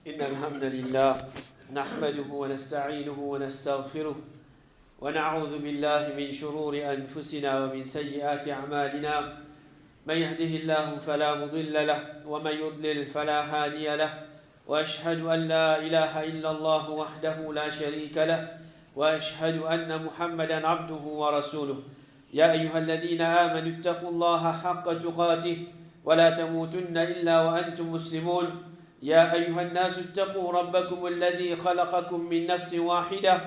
إن الحمد لله نحمده ونستعينه ونستغفره ونعوذ بالله من شرور أنفسنا ومن سيئات أعمالنا من يهده الله فلا مضل له ومن يضلل فلا هادي له وأشهد أن لا إله إلا الله وحده لا شريك له وأشهد أن محمدا عبده ورسوله يا أيها الذين آمنوا اتقوا الله حق تقاته ولا تموتن إلا وأنتم مسلمون يا أيها الناس اتقوا ربكم الذي خلقكم من نفس واحدة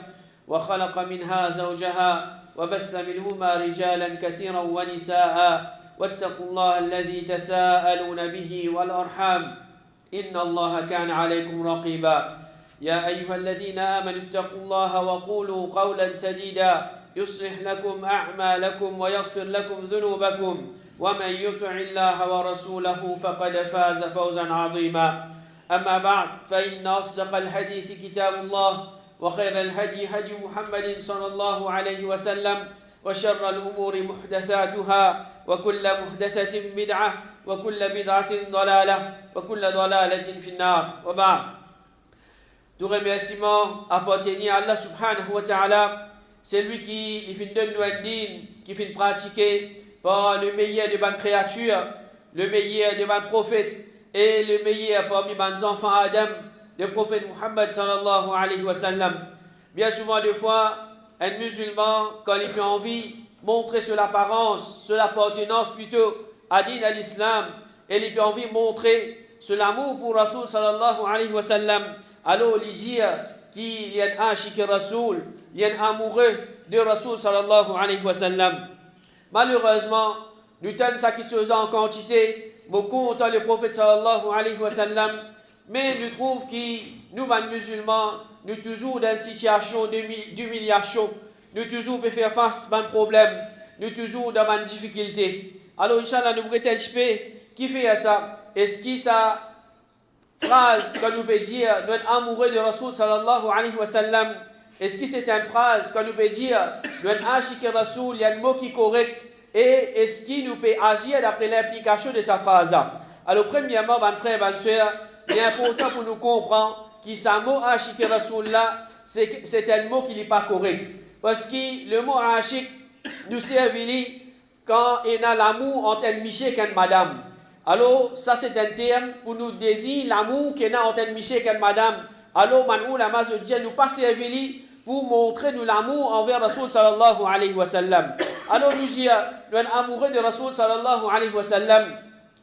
وخلق منها زوجها وبث منهما رجالا كثيرا ونساء واتقوا الله الذي تساءلون به والأرحام إن الله كان عليكم رقيبا يا أيها الذين آمنوا اتقوا الله وقولوا قولا سديدا يصلح لكم أعمالكم ويغفر لكم ذنوبكم ومن يطع الله ورسوله فقد فاز فوزا عظيما أما بعد فإن أصدق الحديث كتاب الله وخير الهدي هدي محمد صلى الله عليه وسلم وشر الأمور محدثاتها وكل محدثة بدعة وكل بدعة ضلالة وكل ضلالة في النار وبعد. Tout remerciement appartenant à Allah subhanahu wa ta'ala, c'est lui qui fait donner nous un din, qui fait pratiquer par le meilleur de bonnes créatures, le meilleur de bonnes prophètes et le meilleur parmi les enfants Adam, le prophète Muhammad sallallahu alayhi wa sallam. Bien souvent, des fois, un musulman, quand il a envie de montrer sur l'apparence, sur l'appartenance plutôt à din à l'islam, et il a envie de montrer sur l'amour pour Rasul sallallahu alayhi wa sallam, alors il dit qu'il y a un ashik Rasul, il y a un amoureux de Rasul sallallahu alayhi wa sallam. Malheureusement, nous tenons ça qui se faisait en quantité, beaucoup ont le prophète sallallahu alayhi wa sallam, mais nous trouvons que nous, les musulmans, nous toujours dans une situation d'humiliation, nous toujours pouvons faire face à un problème, nous toujours dans une difficulté. Alors, Inch'Allah, nous pouvons qui fait ça? Est-ce que ça phrase que nous peut dire notre amoureux de Rasul sallallahu alayhi wa sallam, est-ce que c'est une phrase que nous peut dire notre ashik Rasul, il y a un mot qui est correct, et est-ce qu'il nous peut agir d'après l'implication de sa phrase-là? Alors, premièrement, mes frères et mes soeurs, il est important pour nous comprendre que ce mot ashik Rasul-là, c'est un mot qui n'est pas correct. Parce que le mot ashik nous sert quand il y a l'amour entre un monsieur et une madame. Alors, ça c'est un terme pour nous désigner l'amour qu'il y a entre un monsieur et une madame. Alors, la masse de Dieu nous pas servi pour montrer nous l'amour envers Rasul sallallahu alayhi wa sallam. Alors, nous disons, nous sommes amoureux de Rasul sallallahu alayhi wa sallam,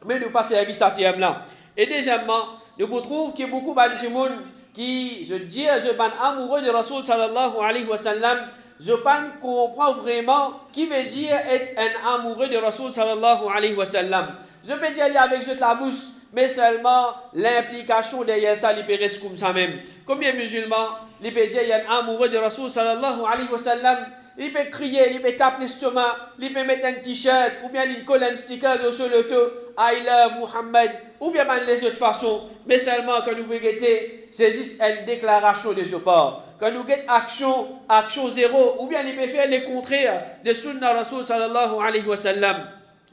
mais nous pas servi ce terme-là. Et deuxièmement, nous trouvons qu'il y a beaucoup de gens qui, je dis, je suis amoureux de Rasul sallallahu alayhi wa sallam, je ne comprends vraiment qui veut dire être un amoureux de Rasul sallallahu alayhi wa sallam. Je peux dire avec eux la bouche, mais seulement l'implication derrière ça, il peut rester comme ça même. Combien de musulmans, il peut dire qu'il y a un amoureux de Rasul sallallahu alayhi wa sallam, il peut crier, il peut taper l'estomac, il peut mettre un t-shirt, ou bien il colle un sticker sur le dos, I love Muhammad, ou bien les autres façons, mais seulement quand nous pouvons saisir une déclaration de ce part. Quand nous avons action zéro, ou bien il peut faire le contraire de Sunnah Rasul sallallahu alayhi wa sallam.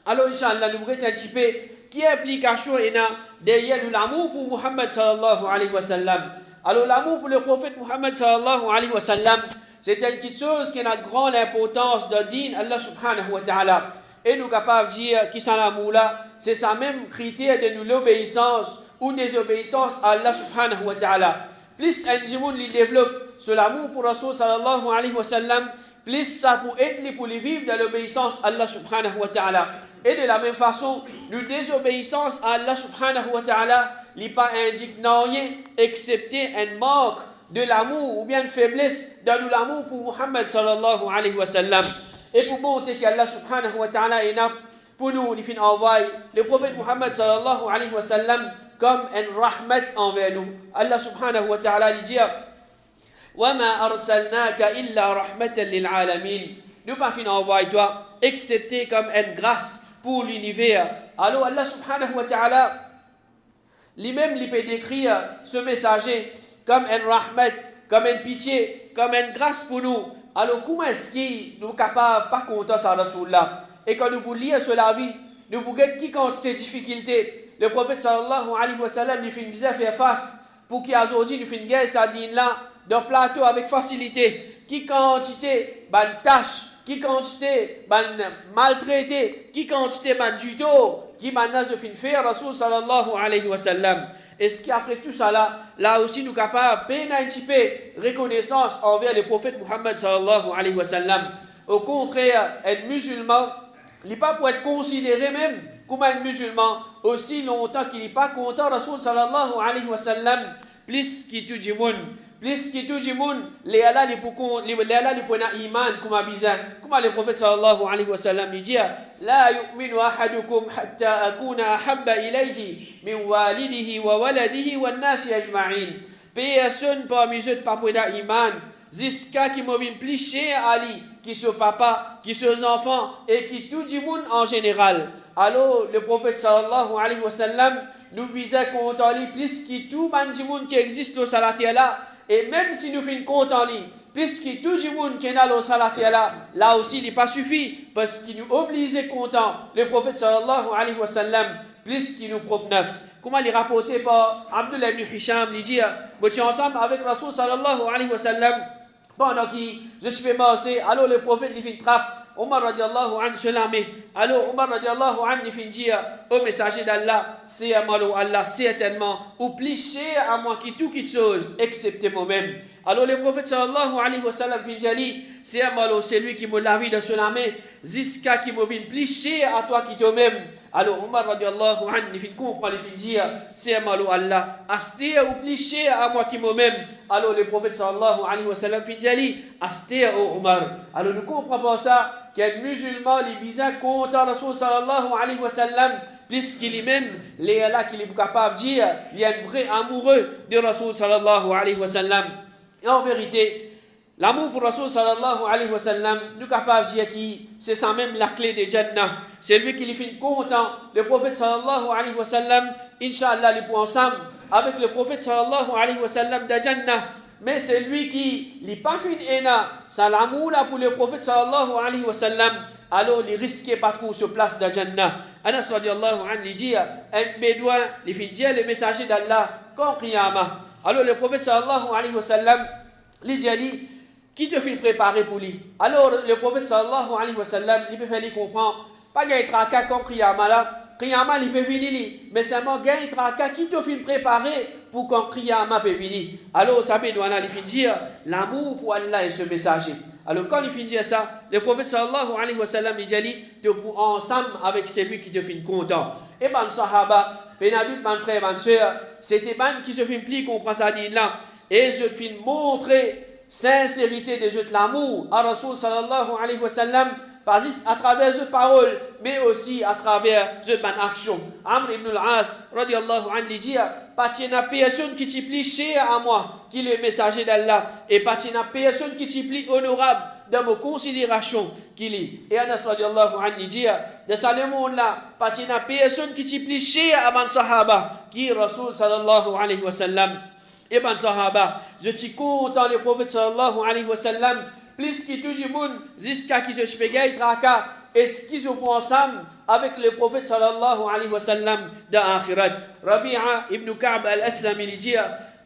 Alors, Inch'Allah, nous pouvons un petit peu qui implication est derrière l'amour pour Muhammad sallallahu alayhi wa sallam. Alors, l'amour pour le prophète Muhammad sallallahu alayhi wa sallam, c'est quelque chose qui a grande importance dans le din Allah subhanahu wa ta'ala. Et nous sommes capables de dire que c'est l'amour-là, c'est ça même critère de nous l'obéissance ou désobéissance à Allah subhanahu wa ta'ala. Plus un jimoun li développe sur l'amour pour Rasul sallallahu alayhi wa sallam, plus ça pour aider pour les vivre dans l'obéissance à Allah subhanahu wa ta'ala. Et de la même façon, nous désobéissance à Allah subhanahu wa ta'ala, il n'est pas indiquant rien, excepté un manque de l'amour ou bien une faiblesse dans l'amour pour Muhammad sallallahu alayhi wa sallam. Et pour montrer qu'Allah subhanahu wa ta'ala est là pour nous, il envoie le prophète Muhammad sallallahu alayhi wa sallam comme un rahmat envers nous. Allah subhanahu wa ta'ala dit وَمَا أَرْسَلْنَاكَ إِلَّا رَحْمَةً لِلْعَالَمِينَ. Nous pas fin envoyer toi, excepté comme une grâce pour l'univers. Alors Allah subhanahu wa ta'ala, lui-même, il peut décrire ce messager comme un rahmat, comme une pitié, comme une grâce pour nous. Alors comment est-ce que nous sommes capables de pas compter ça Rasulullah? Et quand nous pouvons lire sur la vie, nous pouvons qui compte ces difficultés. Le prophète sallallahu alayhi wa sallam, il fait une bizarre faire face pour qui aujourd'hui nous faisons guerre ça dit là de plateau avec facilité, qui quantité ban tâche, qui quantité ban maltraité, qui quantité ban judo, qui maintenant se fait faire Rasul sallallahu alayhi wa sallam. Est-ce qu'après tout ça là aussi nous capables d'anticiper reconnaissance envers le prophète Muhammad sallallahu alayhi wa sallam. Au contraire, être musulman, il n'est pas pour être considéré même comme un musulman aussi longtemps qu'il n'est pas content Rasul sallallahu alayhi wa sallam plus qu'il tout du monde. Plus qu'il tout du monde, les Allah les pour iman comme abizan. Comme le prophète sallallahu alayhi wa sallam dit la yu'minu ahadukum hatta akuna ahabba ilayhi min walidihi wa waladihi wa nasi ajma'in. Personne parmi eux pas pour iman jusqu'à qui m'a plus cher Ali qui son papa, qui ses enfants et qui tout du monde en général. Alors le prophète sallallahu alayhi wa sallam nous disait qu'on entend plus que tout le monde qui existe au salati là. Et même si nous faisons compte en lui, puisque tout le monde qui est dans le salat là aussi il n'est pas suffit, parce qu'il nous oblige content, le prophète sallallahu alayhi wa sallam, plus qu'il nous propre nafs. Comment il est rapporté par Abdullah ibn Hisham, il dit, je suis ensemble avec Rasul sallallahu alayhi wa sallam, pendant que je suis commencé, alors le prophète il fait une trappe. Omar radiallahu anhu se lame. Alors Omar radiallahu anhu il fait dire au messager d'Allah, c'est à moi Allah certainement, ou plus cher à moi qui tout chose, excepté moi-même. Alors le prophète sallallahu alayhi wa sallam fait dire, c'est à moi c'est lui qui me l'a vu de se lame, jusqu'à qui me vient plus cher à toi qui toi-même. Alors Omar radiallahu anhu il fait comprendre, il fait dire, c'est à moi Allah, asté ou plus cher à moi qui moi-même. Alors le prophète sallallahu alayhi wa sallam fait dire, asté au Omar. Alors nous comprenons ça. Qu'un musulman, les bizarres content Rasul sallallahu alayhi wa sallam, plus qu'il est même, les Allah qu'il est capable de dire, il y a un vrai amoureux de Rasul sallallahu alayhi wa sallam. Et en vérité, l'amour pour Rasul sallallahu alayhi wa sallam, nous capables de dire que c'est ça même la clé de Jannah. C'est lui qui les fait content. Le prophète sallallahu alayhi wa sallam, Inch'Allah, les pour ensemble avec le prophète sallallahu alayhi wa sallam de Jannah. Mais c'est lui qui n'est pas fait ena, ça l'amour là pour le prophète sallallahu alayhi wa sallam, alors il risquait pas trop sur place de Jannah. Anas radiallahu anhu il dit, un bédouin, il fait dire le messager d'Allah, quand Qiyamah. Alors le prophète sallallahu alayhi wa sallam, il dit, qui te fait préparer pour lui? Alors le prophète sallallahu alayhi wa sallam, il peut faire lui comprendre, pas qu'il y a un tracas quand Qiyamah là, Qiyamah il peut venir, mais seulement il y a un tracas qui te fait préparer pour quand Qiyamah peut venir. Alors ça peut nous dire l'amour pour Allah et ce messager. Alors quand il finit dire ça, le prophète sallallahu alayhi wa sallam il dit te pour ensemble avec celui qui te fait content. Et ben sahaba, ben adulte, ben frère, ben soeur, c'était ben qui se fait pli comprend ça dit là et je fin montrer sincérité de l'amour à Rasul sallallahu alayhi wa sallam. Pas juste à travers cette parole, mais aussi à travers cette action. Amr ibn al-As, radiallahu anhu, dit, pas de personne qui t'y plie cher à moi, qui est le messager d'Allah, et pas de personne qui t'y plie honorable dans mes considérations qu'il est. Et Anas radiallahu anhu dit, de ce monde-là, pas de personne qui t'y plie cher à mon sahaba, qui est Rasul sallallahu alayhi wa sallam. Et ben sahaba, je suis content le prophète sallallahu alayhi wa sallam, plus que tout le monde, jusqu'à qui je suis traka, est-ce qu'ils sont ensemble avec le prophète sallallahu alayhi wa sallam dans l'akhirat. Rabi'a ibn Ka'b al-Aslam, il dit,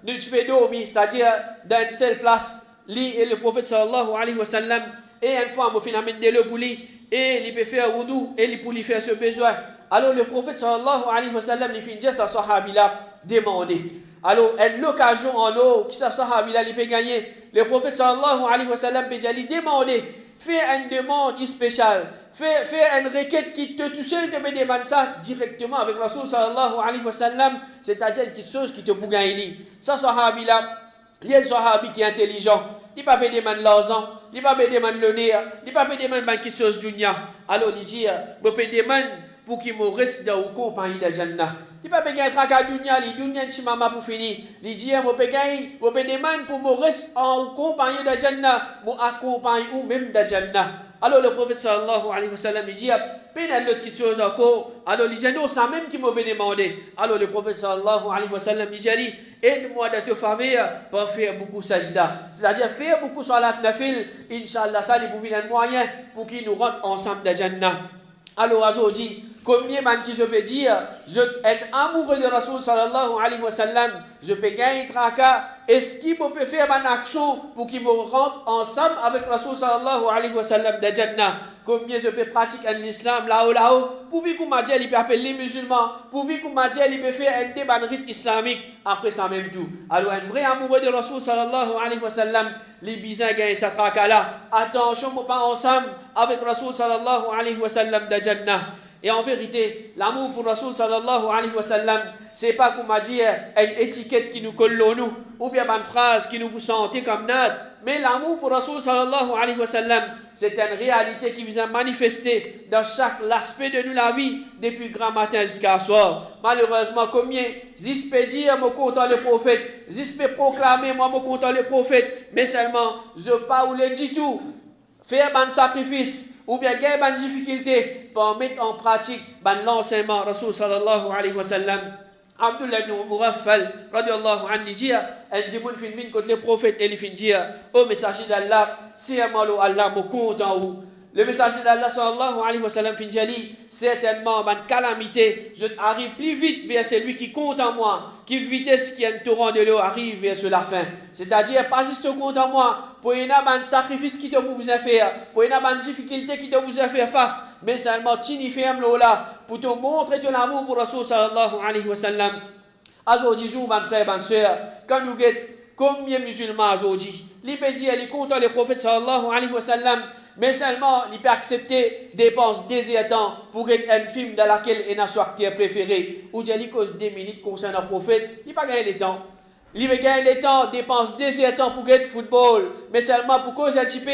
nous sommes dormis, c'est-à-dire dans une seule place, lui et le prophète sallallahu alayhi wa sallam, et une fois, on fait amener le pour lui, et il peut faire wudu, et il peut lui faire ce besoin. Alors le prophète sallallahu alayhi wa sallam, il finit sa sahabi là, demander. Alors, une occasion en eau, qui sa sahabi là, il peut gagner. Le prophète sallallahu alayhi wa sallam peut demander, fais une demande spéciale, fais une requête qui te tout seul te demande ça directement avec Rasul sallallahu alayhi wa sallam, c'est-à-dire quelque chose qui te bougaille. Ça sahabi là, il y a un sahabi qui est intelligent, il ne peut pas demander l'argent, il ne peut pas demander le nez, il ne peut pas demander quelque chose de dunya. Alors il dit, je peux demander pour qu'il me reste dans la compagnie de Jannah. Il ne peut pas gagner tracas dunya, il dunya chimama pour finir. Il dit, je peux gagner, je peux demander pour me rester en compagnie de Jannah, pour accompagner ou même de Jannah. Alors le prophète sallallahu alayhi wa sallam, il dit, peine l'autre petite chose encore. Alors il dit, non, c'est même qui m'a demandé. Alors le prophète sallallahu alayhi wa sallam, il dit, aide-moi de te faveur pour faire beaucoup sajda. C'est-à-dire faire beaucoup salat nafil. Inch'Allah, ça, il vous un moyen pour qu'il nous rentre ensemble de Jannah. Alors aujourd'hui, Combien qui je peux dire, je suis amoureux de Rasoul sallallahu alayhi wa sallam, je peux gagner tracas. Est-ce qu'il peut faire une action pour qu'il me rentre ensemble avec Rasoul sallallahu alayhi wa sallam de Jannah? Combien je peux pratiquer l'islam là-haut, pour que m'a dit il peut appeler les musulmans, pour que m'a dit il peut faire un débat de rite islamique après ça même tout. Alors un vrai amoureux de Rasoul sallallahu alayhi wa sallam, les bisins gagnent cette tracas là. Attention, on pas ensemble avec Rasoul sallallahu alayhi wa sallam de Jannah. Et en vérité, l'amour pour Rasoul sallallahu alayhi wa sallam, c'est pas comme a dit une étiquette qui nous colle nous, ou bien une phrase qui nous sente comme notre, mais l'amour pour Rasoul sallallahu alayhi wa sallam, c'est une réalité qui vient manifester dans chaque aspect de nous la vie, depuis grand matin jusqu'à soir. Malheureusement, combien j'espère dire, moi content le prophète, j'espère proclamer, moi content le prophète, mais seulement, je pas ou le dit tout, faire un sacrifice, ou bien qu'il y a une difficulté pour mettre en pratique l'enseignement Rasoul sallallahu alayhi wa sallam. Abdullah ibn Mughaffal radiyallahu anhu dit un djimoun fin min contre le prophète et il fin dit au messager d'Allah si amalo Allah me compte en haut. Le messager d'Allah sallallahu alayhi wa sallam fin dit certainement une calamité je arrive plus vite vers celui qui compte en moi qui vitesse qui un torrent de l'eau arrive vers la fin. C'est-à-dire pas juste compte en moi pour y avoir un sacrifice qui te vous faire pour y avoir une difficulté qui te vous faire face mais seulement tini ferme là pour te montrer ton amour pour Rasoul sallallahu alayhi wa sallam. Aujourd'hui, mon frère, ma soeur, quand nous regardons combien de musulmans aujourd'hui, ils peuvent dire qu'ils comptent le prophète sallallahu alayhi wa sallam, mais seulement ils peuvent accepter des dépenses désertantes pour être un film dans lequel il a son acteur préféré. Ou bien ils causent des minutes concernant le prophète, ils ne peuvent pas gagner le temps. Ils veulent gagner le temps, dépenses désertantes pour être football, mais seulement pour cause un petit peu,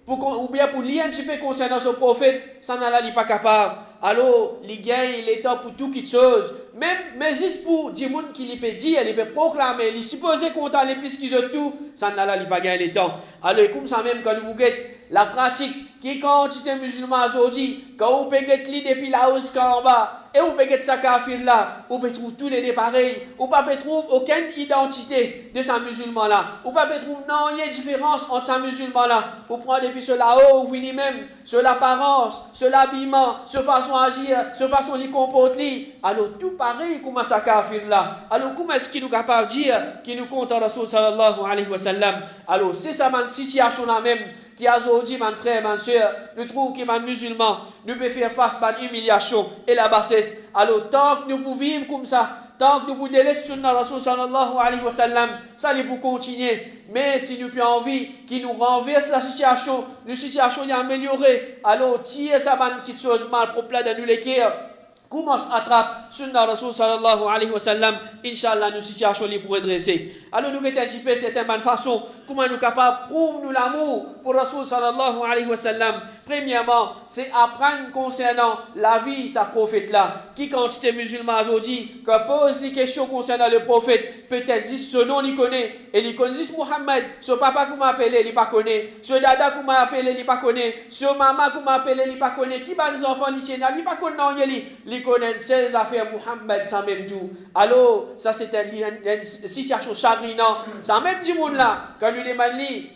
ou bien pour lire un petit peu concernant ce prophète, ça n'a pas capable. Alors, il gagne le temps pour toute chose. Même, mais juste pour dire qui lui peut dire, il peut proclamer, il suppose qu'on a les plus qu'ils ont tout, ça n'a pas gagné le temps. Alors, comme ça même, quand vous regardez la pratique, qui quand tu es musulman aujourd'hui, quand vous pouvez être depuis la hausse en bas, et vous pouvez être sa kafir là, vous pouvez trouver tous les deux pareils, vous ne pouvez trouver aucune identité de ce musulman là, vous ne pouvez trouver non, il y a une différence entre ce musulman là, vous prenez depuis ce là-haut, vous venez même, sur l'apparence, sur l'habillement, sur façon agir, sur façon de comporter, alors tout pareil comme ça kafir là. Alors comment est-ce qu'il nous capable de dire qu'il nous compte Rasoul sallallahu alayhi wa sallam? Alors c'est ça ma situation là même qui a aujourd'hui mon frère, ma soeur, nous trouvons que les musulmans nous pouvons faire face à l'humiliation et la bassesse. Alors tant que nous pouvons vivre comme ça, tant que nous pouvons délaisser sunna Rasoul sallallahu alayhi wa sallam, ça les pour continuer. Mais si nous avons envie qu'il nous renverse la situation est améliorée, alors tirer ça petite chose mal pour plaire dans nous les cœurs. Commence à attraper sunna Rasoul sallallahu alayhi wa sallam, Inch'Allah, nos situations les pour redresser. Alors nous avons un petit peu cette bonne façon, comment nous capables de prouver nous l'amour pour Rasoul sallallahu alayhi wa sallam. Premièrement, c'est apprendre concernant la vie sa prophète là. Qui quand tu es musulman aujourd'hui, que pose des questions concernant le prophète, peut-être dit ce nom il connaît, et il connaît Muhammad, ce papa qu'on m'a appelé, il pas connaît, ce dada qu'on m'a appelé, il pas connaît, ce maman qu'on m'a appelé, il pas connaît, qui va des enfants il pas connaît, il connaît 16 affaires Muhammad sans même tout. Alors, ça c'est une situation chagrinante. Ça même du monde là, quand nous demandons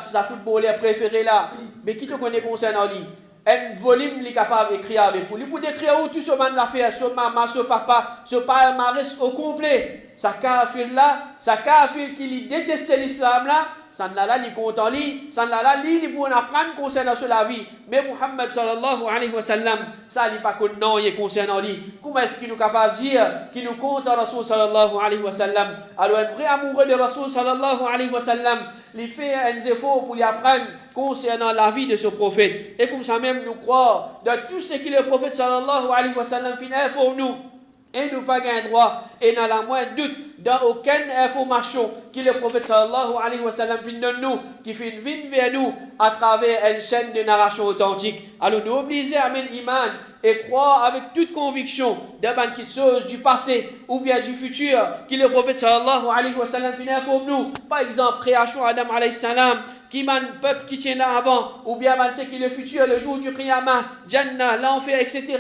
sa footballeur préféré là, mais qui te connaît concernant lui? Un volume est capable d'écrire avec vous. Il peut décrire tout ce man l'affaire, ce maman, ce papa, ce palmarès au complet. Sa kafir là, sa kafir qui lui déteste l'islam là, ça n'a là ni content lui, ça n'a là ni pour apprendre concernant la vie. Mais Muhammad sallallahu alayhi wa sallam, ça n'est pas non, il concernant lui. Comment est-ce qu'il nous capable de dire qu'il nous compte à Rasoul sallallahu alayhi wa sallam? Alors un vrai amoureux de Rasoul sallallahu alayhi wa sallam, il fait un effort pour y apprendre concernant la vie de ce prophète. Et comme ça même nous croire dans tout ce que le prophète sallallahu alayhi wa sallam fait pour nous. Et nous pas gain droit et dans la moindre doute dans aucune information que le prophète sallallahu alayhi wa sallam fait de nous qui fait venir vers nous à travers une chaîne de narration authentique. Alors nous obliger à mettre l'iman et croire avec toute conviction dans quelque chose du passé ou bien du futur que le prophète sallallahu alayhi wa sallam fait pour nous. Par exemple, création Adam alayhi salam, qui man peuple qui tient là avant, ou bien man c'est qui le futur, le jour du Qiyamah, Jannah, l'enfer, etc.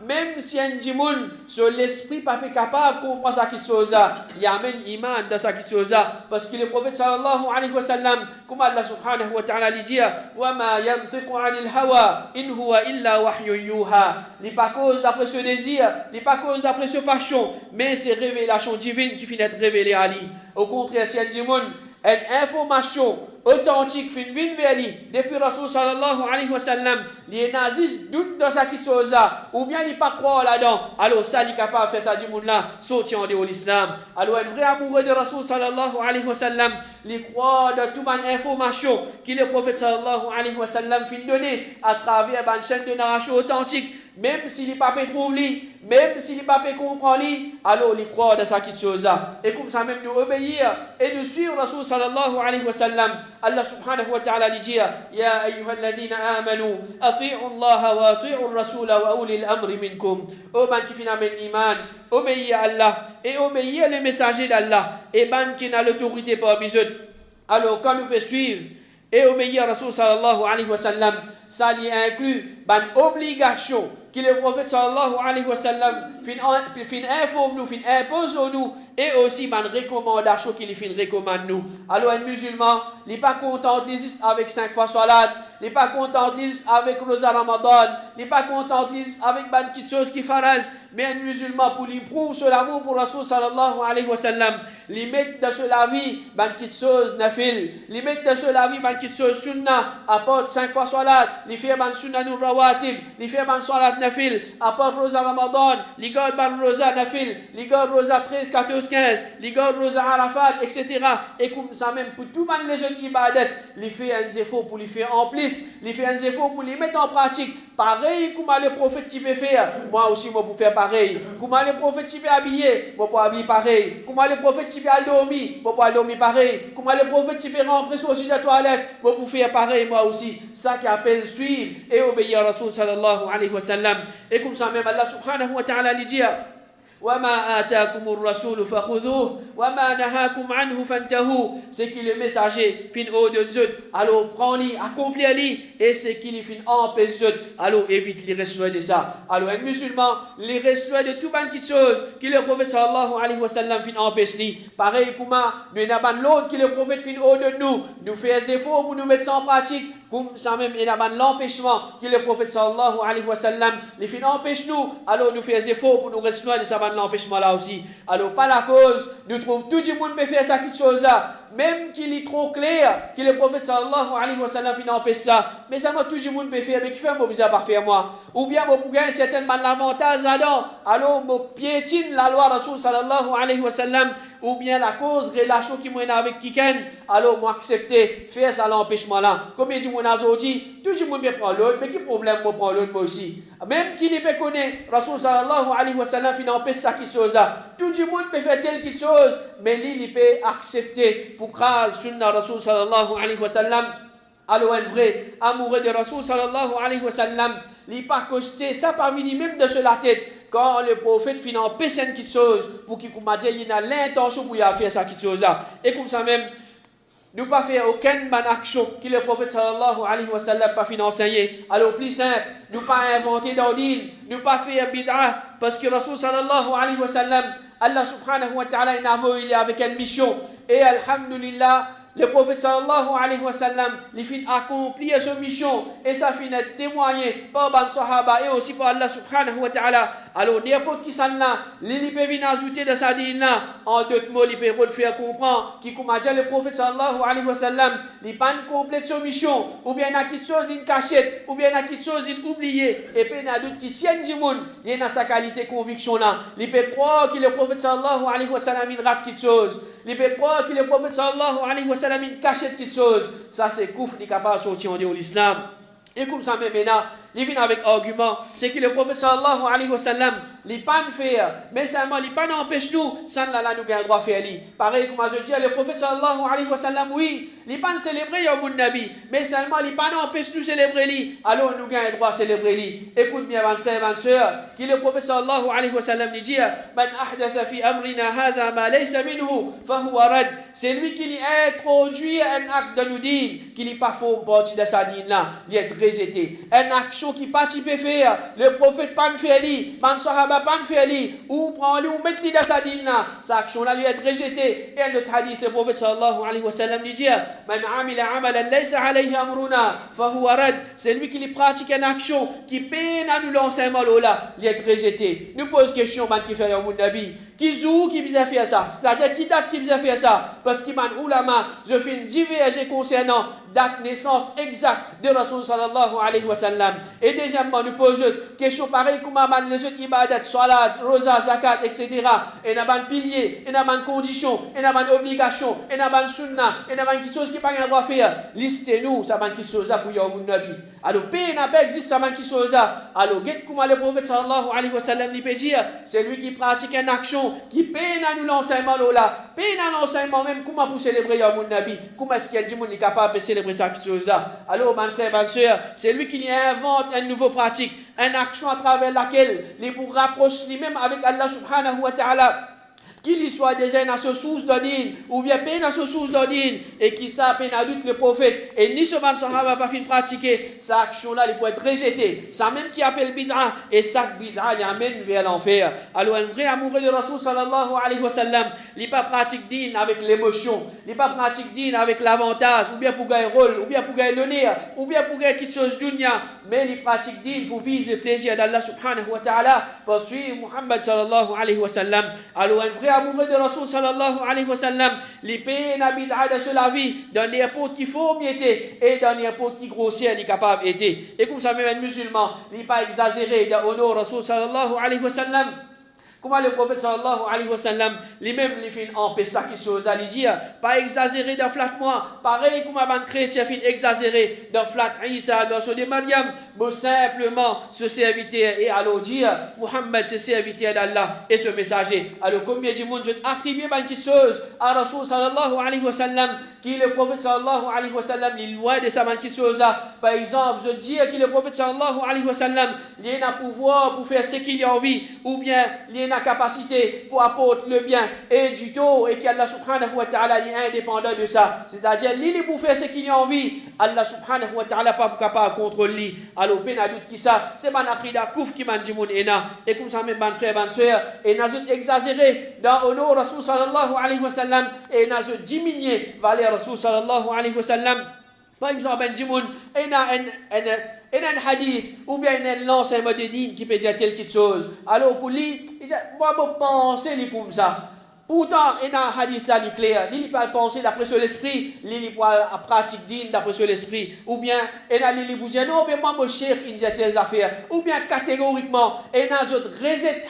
Même si un djimoun, sur l'esprit pas capable de comprendre ça qui chose, il y a même iman dans ça qui chose, parce que le prophète sallallahu alayhi wa sallam, comme Allah subhanahu wa ta'ala lui dit, wa ma yantiqu anil hawa in huwa illa wahyun yuha. Il n'est pas cause d'après ce désir, il n'est pas cause d'après ce passion, mais c'est révélation divine qui finit d'être révélée à lui. Au contraire, si un djimoun, une information authentique fin vin veli depuis Rasul sallallahu alayhi wa sallam, les nazis doutent dans sa chose ou bien ils pas croire là-dedans, alors ça il est capable de faire ça djimoun là sortir en dehors de l'islam. Alors un vrai amoureux de Rasul sallallahu alayhi wa sallam, il croit dans toute information que le prophète sallallahu alayhi wa sallam fin donner à travers une chaîne de narration authentique, même s'il n'est pas peut trouver, même s'il n'est pas peut comprendre, alors il croit dans sa chose. Et comme ça même nous obéir et nous suivre Rasul sallallahu alayhi wa sallam. Allah subhanahu wa ta'ala dit Ya ayyuhalladhina amanu ati'u Allah wa ati'u ar-rasul wa ulil amri minkum. O ban qui finalement iman, obéir à Allah et obéir les messagers d'Allah et ban qui n'a l'autorité parmi eux. Alors quand nous pouvons suivre et obéir à Rasul sallallahu alayhi wa sallam, ça y inclut une obligation que le prophète sallallahu alayhi wa sallam fin informe nous, fin impose nous, et aussi une recommandation qu'il fin recommande nous. Alors un musulman, il n'est pas content avec 5 fois salat, il n'est pas content avec Rosa Ramadan, il n'est pas content avec une petite chose qui faraz, mais un musulman pour lui prouver son amour pour Rasul sallallahu alayhi wa sallam, il met dans la vie une petite chose nafil, il met dans la vie une petite chose sunna, apporte 5 fois salat, il fait une sunna nur rawatib, il fait une salat nafil, apporte Rosa Ramadan, il garde une Rosa nafil, il garde Rosa 13, 14, 15, il garde Rosa Arafat, etc. Et comme ça même pour tout le monde les jeunes ibadat, il fait un effort pour les faire en plus, il fait un effort pour les mettre en pratique. Pareil comme le prophète tu peux faire, moi aussi moi pour faire pareil. Comme le prophète tu peux habiller, moi pour habiller pareil. Comme le prophète tu peux dormir, moi pour dormir pareil. Comme le prophète tu peux rentrer sur la toilette, moi pour faire pareil moi aussi. Ça qui appelle suivre et obéir à Rasul sallallahu alayhi wa sallam. Et comme ça même Allah subhanahu wa ta'ala dit وَمَا آتَاكُمُ الرَّسُولُ فَخُذُوهُ وَمَا نَهَاكُمْ عَنْهُ فَانْتَهُوا. C'est qui le messager fin haut de Dieu, alors prends-le, accomplis-le, et c'est qui le fin empêche Dieu, alors évite les restes de ça. Alors un musulman, les restes de tout ban qui chose, qui le prophète sallallahu alayhi wa sallam fin empêche lui. Pareil comme nous n'avons l'autre qui le prophète fin haut de nous fait des efforts pour nous mettre ça en pratique, comme ça même il avons l'empêchement qui le prophète sallallahu alayhi wa sallam les fin empêche nous, alors nous fait des efforts pour nous rester de ça l'empêchement là aussi. Alors pas la cause, nous trouvons tout le monde peut faire ça quelque chose là, même qu'il est trop clair que le prophète sallallahu alayhi wa sallam fin empêche ça, mais ça moi tout le monde peut faire, mais qui fait moi bizarre par faire moi, ou bien moi pour gagner certainement l'avantage là-dedans, alors moi piétine la loi Rasul sallallahu alayhi wa sallam, ou bien la cause relation qui moi avec quelqu'un, alors moi accepter faire ça l'empêchement là. Comme il dit mon azoti, tout le monde peut prendre l'autre, mais qui problème moi prendre l'autre moi aussi. Même qui ne peut connaître Rasul sallallahu alayhi wa sallam fin empêche ça qui chose là. Tout le monde peut faire telle qui chose, mais lui il peut accepter pour craser sunna Rasul sallallahu alayhi wa sallam. Alors un vrai amoureux de Rasul sallallahu alayhi wa sallam, il n'est pas costé, ça pas venu même de la tête. Quand le prophète finit en personne qui chose, pour qu'il il a l'intention pour y faire ça qui chose là. Et comme ça même, nous pas faire aucune bonne action que le prophète sallallahu alayhi wa sallam pas fin enseigner. Alors plus simple, nous pas inventer d'ordine, nous pas faire bid'ah, parce que Rasul sallallahu alayhi wa sallam, Allah subhanahu wa ta'ala il est avec une mission. Et alhamdulillah, le prophète sallallahu alayhi wa sallam, il finit accomplir sa mission et ça finit témoigner par les sahaba et aussi par Allah subhanahu wa ta'ala. Alors n'importe qui s'en là, il peut venir ajouter dans sa dîne là, en d'autres mots, il peut faire comprendre qui comme a dit le prophète sallallahu alayhi wa sallam, il pas complète sa mission, ou bien il y a quelque chose d'une cachette, ou bien il y a quelque chose d'une oubliée, et puis il y a d'autres qui siennent du monde, il y a sa qualité conviction là, il peut croire que le prophète sallallahu alayhi wa sallam il rate quelque chose, il peut croire que le prophète sallallahu alayhi wa sallam il cache quelque chose, ça c'est kouf, il est capable de sortir en dehors de l'islam. Et comme ça même maintenant, il vient avec argument, c'est que le prophète sallallahu alayhi wa sallam, les pas faire, mais seulement les pas n'empêche nous, sans la nous gagne droit faire li. Pareil comme je dis, le prophète sallallahu alayhi wa sallam, oui, les pas célébrer Yawmun Nabi, mais seulement les pas n'empêche nous célébrer li. Alors nous gagne droit célébrer li. Écoute bien, mon frère, ma soeur, qui le prophète sallallahu alayhi wa sallam lui dit, man ahdatha fi amrina hadha ma laysa minhu, fahuwa rad. C'est lui qui introduit un acte de nous din, qui n'est pas faux partie de sa dîne là, il est rejeté. Une action qui pas type faire, le prophète pas fait li, man sahaba pas fait li, ou prend li ou mettre li dans sa dîne là, sa action là il est rejeté. Et notre hadith le prophète sallallahu alayhi wa sallam lui dit, man amila amalan laysa alayhi amruna, fahuwa rad. C'est lui qui pratique une action qui peine à nous l'enseignement là, il est rejeté. Nous pose question man qui fait Yawmun Nabi, qui zou qui bisa faire ça, c'est-à-dire qui date qui bisa faire ça, parce qu'il man ulama, je fais une divergence concernant date naissance exacte de Rasul sallallahu alayhi wa sallam. Et deuxièmement, nous posons question pareille comme les autres ibadat, salat, rosa, zakat, etc. Et n'a pas de pilier, et n'a pas de condition, et n'a pas d'obligation, et n'a pas de sunna, et n'a pas de chose qui pas un droit faire. Listez-nous, ça va qui chose pour Yawmun Nabi. Alors, paix n'a pas existé, ça va qui chose. Alors, guette comment le prophète sallallahu alayhi wa sallam lui peut dire, c'est lui qui pratique une action qui peine à nous l'enseignement là, peine à l'enseignement même comment pour célébrer Yawmun Nabi, comment est-ce qu'il y a des gens qui sont capables de célébrer ça qui chose. Alors, mon frère, ma soeur, c'est lui qui invente une nouvelle pratique, une action à travers laquelle les pour rapprocher lui-même avec Allah subhanahu wa ta'ala. Qu'il soit déjà dans ce source d'ordine, ou bien peine dans ce source d'ordine, et qui ça peine à doute le prophète, et ni ce man sahaba pas fin pratiquer, sa action-là, il peut être rejetée. Ça même qui appelle bid'a, et ça bid'a, il amène vers l'enfer. Alors, un vrai amoureux de Rasul sallallahu alayhi wa sallam, il pas pratique din avec l'émotion, il pas pratique din avec l'avantage, ou bien pour gagner rôle, ou bien pour gagner l'honneur, ou bien pour gagner quelque chose dunya, mais il pratique din pour viser le plaisir d'Allah subhanahu wa ta'ala, pour suivre Muhammad sallallahu alayhi wa sallam. Alors, un vrai amoureux de Rasul sallallahu alayhi wa sallam, les peines à bid'a de la vie, dans n'importe qui faut miéter, et dans n'importe qui grossière, il est capable d'aider. Et comme ça, même un musulman, il n'est pas exagéré d'honorer Rasul sallallahu alayhi wa sallam. Comment le prophète sallallahu alayhi wa sallam, lui-même, il fait empêcher ça qui chose à lui dire, pas exagérer dans flat moi, pareil comme un chrétien fait exagérer dans flat Isa, garçon de Mariam, mais simplement ce serviteur et alors dire, Muhammad, ce serviteur d'Allah et ce messager. Alors, combien de monde attribue une petite chose à Rasul sallallahu alayhi wa sallam, qui le prophète sallallahu alayhi wa sallam, il est loin de sa petite chose. Par exemple, je dis que le prophète sallallahu alayhi wa sallam, il a pouvoir pour faire ce qu'il a envie, ou bien il a capacité pour apporter le bien et du tout, et qu'Allah subhanahu wa ta'ala est indépendant de ça. C'est-à-dire, il est pour faire ce qu'il a envie. Allah subhanahu wa ta'ala pas capable de contrôler lui. Alors, peine à doute qui ça, c'est man akhida kouf qui man dit mon ena. Et comme ça, même ban frère, ban soeur, et n'a exagéré dans honneur Rasul sallallahu alayhi wa sallam, et n'a diminué valeur Rasul sallallahu alayhi wa sallam. Par exemple, un djimoun, un hadith, ou bien un l'enseignement de din qui peut dire telle chose. Alors pour lui, il dit, moi, je pense comme ça. Pourtant, il y a un hadith là, il est clair. Il peut penser d'après sur l'esprit, il peut pratiquer din d'après sur l'esprit. Ou bien, il y a des gens qui disent, non, mais moi, mon cher, il dit telles affaires. Ou bien, catégoriquement, il y a d'autres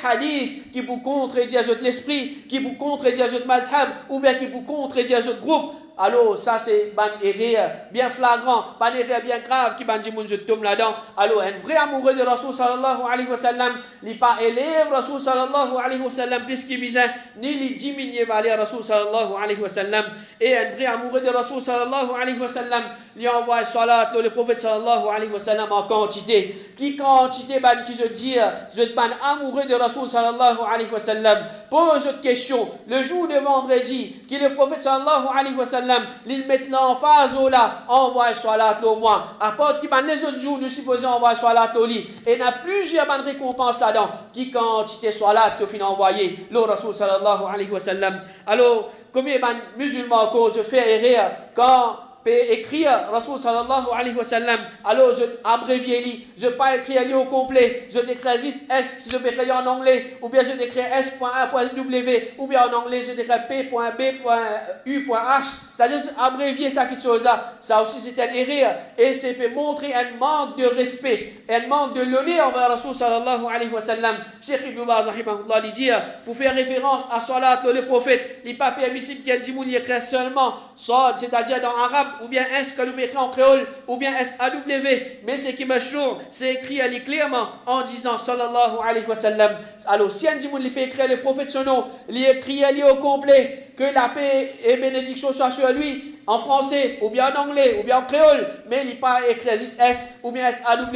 hadith qui vous contredisent l'esprit, qui vous contredisent votre madhab, ou bien qui vous contredisent votre groupe. Alors, ça c'est une erreur bien flagrant, une erreur bien grave qui dit mon je tombe là-dedans. Alors, un vrai amoureux de Rasul sallallahu alayhi wa sallam, il n'est pas élève Rasul sallallahu alayhi wa sallam, puisqu'il vise ni il diminue valeur Rasul sallallahu alayhi wa sallam. Et un vrai amoureux de Rasul sallallahu alayhi wa sallam, il envoie salat, le prophète sallallahu alayhi wa sallam en quantité. Qui quantité, qui se dit, je suis amoureux de Rasul sallallahu alayhi wa sallam. Pose une question, le jour de vendredi, qui le prophète sallallahu alayhi wa sallam, ils mettent l'emphase là, envoie salat au moins. Apporte qui les autres jours, nous supposons envoyer salat au lit. Et il y a plusieurs bonnes récompenses là-dedans. Qui quantité salat tu finis envoyer, le Rasul sallallahu alayhi wa sallam. Alors, combien de musulmans cause faire erreur quand écrire Rasul sallallahu alayhi wa sallam, alors je abrévier, je ne peux pas écrire au complet, je t'écris juste S si je peux écrire en anglais, ou bien je t'écris S.A.W, ou bien en anglais je t'écris P.B.U.H. c'est-à-dire abrévier ça qui chose ça aussi c'est un erreur et c'est peut montrer un manque de respect, un manque de l'honneur envers Rasul sallallahu alayhi wa sallam. Cheikh Ibn Baz rahimahullah dit pour faire référence à salat le prophète, il n'est pas permissible qu'il y ait des gens qui écrivent seulement sad, c'est-à-dire dans arabe, ou bien S que nous écrit en créole, ou bien SAW, mais c'est qui mashrour, c'est écrit à clairement en disant sallallahu alayhi wa sallam. Alors si un gens qui peut écrire le prophète son nom, il écrit au complet que la paix et bénédiction soient sur lui en français, ou bien en anglais, ou bien en créole, mais il n'est pas écrit S, ou bien SAW,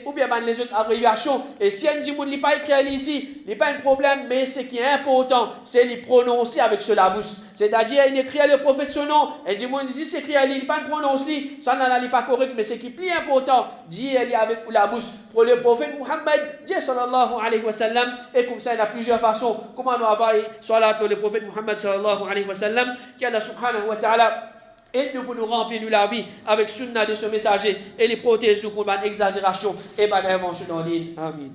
ou bien les autres abréviations. Et si un djimoun n'est pas écrit ici, il n'est pas un problème, mais ce qui est important, c'est de prononcer avec ce la bouche. C'est-à-dire, il écrit le prophète son nom, et djimoun dit, c'est écrit, il n'est pas prononce, ça n'en est pas correct, mais ce qui est plus important, dit, il est avec la bouche. Pour le prophète Muhammad, dit sallallahu alayhi wa sallam, et comme ça, il y a plusieurs façons, comment nous avoir salat pour le prophète Muhammad sallallahu alayhi wa sallam, qui Allah subhanahu wa ta'ala. Et nous pour nous remplir la vie avec sunna de ce messager et les protéger du combat exagération et pas d'invention en ligne. Amin.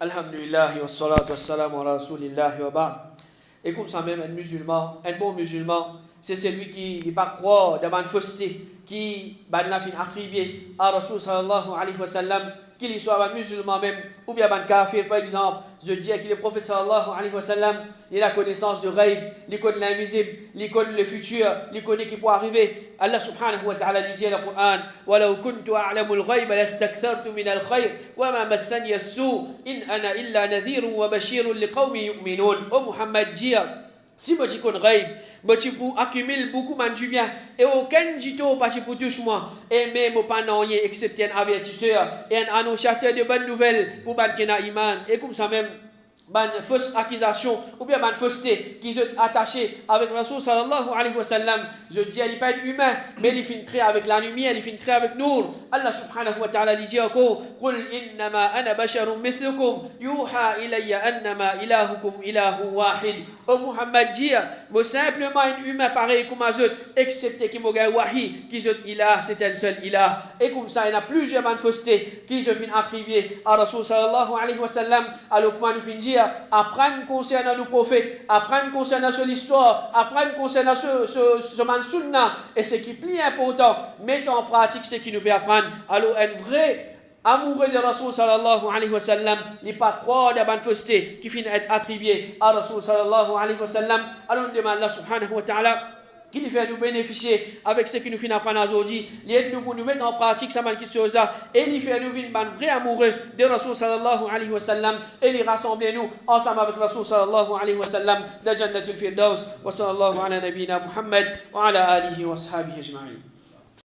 Alhamdulillah wa salatu wa salam wa rasulillah wa ba'd. Et comme ça même, un bon musulman, c'est celui qui n'est pas croire dans une fausseté, qui l'a fait attribuer à Rasul sallallahu alayhi wa sallam, qu'il soit un musulman même, ou bien un kafir par exemple. Je dis que le prophète sallallahu alayhi wa sallam, il a la connaissance du ghaib, il connaît l'invisible, il connaît le futur, il connaît ce qui peut arriver. Allah subhanahu wa ta'ala dit dans le Coran, وَلَوْ كُنْتُ أَعْلَمُ الْغَيْبَ لَاسْتَكْثَرْتُ مِنَ الْخَيْرِ وَمَا مَسَّنِيَ السُّوءُ إِنْ أَنَا إِلَّا نَذِيرٌ وَبَشِيرٌ لِقَوْمٍ يُؤْمِنُونَ. Oh Muhammad dit, si moi je connais ghaib, moi je peux accumuler beaucoup de bien et aucun jito pas pour toucher moi et même pas rien excepté un avertisseur et un annonciateur de bonnes nouvelles pour ban kena iman. Et comme ça même ban fausse accusation ou bien ban fausseté qui sont attachés avec Rasul sallallahu alayhi wa sallam. Je dis il n'est pas humain mais il finit créer avec la lumière, il finit créer avec nous. Allah subhanahu wa ta'ala dit encore قل إنما أنا بشر مثلكم يوحى إلي أنما إلهكم إله واحد. Oh Muhammad dit moi simplement un humain pareil comme les autres excepté qui m'a wahi qui sont ilah, c'est un seul ilah. Et comme ça il y a plusieurs faussetés qui se finissent attribuer à Rasul sallallahu alayhi wa sallam. Alors comment nous finissons apprendre concernant nos prophètes, apprendre concernant l'histoire, apprendre concernant ce man sunna et ce qui est plus important, mettre en pratique ce qui nous peut apprendre. Alors un vrai amoureux de Rasul sallallahu alayhi wa sallam, n'est pas trop de bonne fausseté qui finit être attribué à Rasul sallallahu alayhi wa sallam. Alors nous demandons Allah subhanahu wa ta'ala qui nous fait nous bénéficier avec ce qui nous fait apprendre aujourd'hui, l'aide-nous pour nous mettre en pratique ça qui chose et il fait nous vivre un vrai amoureux de Rasul sallallahu alayhi wa sallam et les rassembler nous ensemble avec Rasul sallallahu alayhi wa sallam dans Jannatul Firdaus wa sallallahu ala nabina Muhammad wa ala alihi wa sahbihi ajma'in.